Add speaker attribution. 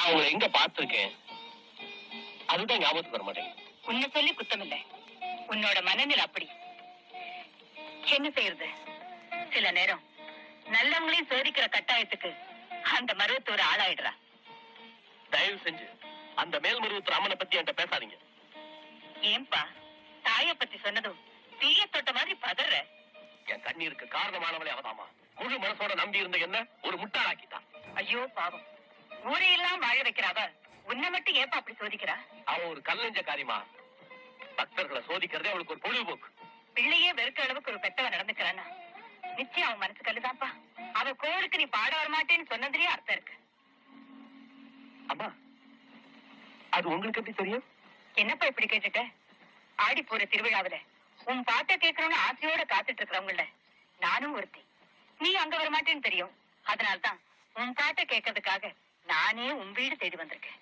Speaker 1: நான் உங்களை எங்க பார்த்திருக்கேன், அதுதான் ஞாபகத்துக்கு வர மாட்டேன்.
Speaker 2: உன்னை சொல்லி குத்தம் இல்லை, உன்னோட மனநிலை அப்படி. என்ன செய்யறது, சில நேரம் நல்லவங்களையும் சோதிக்கிற கட்டாயத்துக்கு அந்த மருவத்தூர் ஆளாயிடுறா.
Speaker 1: தயவு செஞ்சு அந்த மேல்மருவத்தூர் அம்மனை பத்தி என்கிட்ட பேசாதீங்க.
Speaker 2: ஏன்பா, தாயை பத்தி சொன்னதும் தீய தொட்ட மாதிரி பதற?
Speaker 1: என் கண்ணீருக்கு காரணமானவளே அவதாமா. முழு மனசோட நம்பி இருந்த என்ன ஒரு முட்டாளாக்கிட்டான்.
Speaker 2: ஐயோ பாவம், ஊரையெல்லாம் வாழ வைக்கிறாவ, உன்னை மட்டும் ஏப்பா அப்படி சோதிக்கிறா?
Speaker 1: அவ ஒரு கல்லஞ்ச காரியமா, பக்தர்களை சோதிக்கிறதே அவளுக்கு ஒரு பொழுதுபோக்கு.
Speaker 2: பிள்ளையே வெறுக்கிற அளவுக்கு ஒரு பெத்தவன் நடந்துக்கிறானா, நிச்சயம் அவன் மனசு கல்லுதான்ப்பா. அவ கோவிலுக்கு நீ பாட வரமாட்டேன்னு சொன்னதுலயே அர்த்தம் இருக்கு.
Speaker 1: அம்மா, அது உங்களுக்கு எப்படி தெரியும்?
Speaker 2: என்னப்பா இப்படி கேட்டுட்ட? ஆடி போற திருவிழாவில உன் பாட்ட கேட்கணும்னு ஆசையோட காத்துட்டு இருக்கிறவங்கள நானும் ஒருத்தி. நீ அங்க வரமாட்டேன்னு தெரியும், அதனால்தான் உன் பாட்ட கேட்கறதுக்காக நானே உன் வீடு தேடி வந்திருக்கேன்.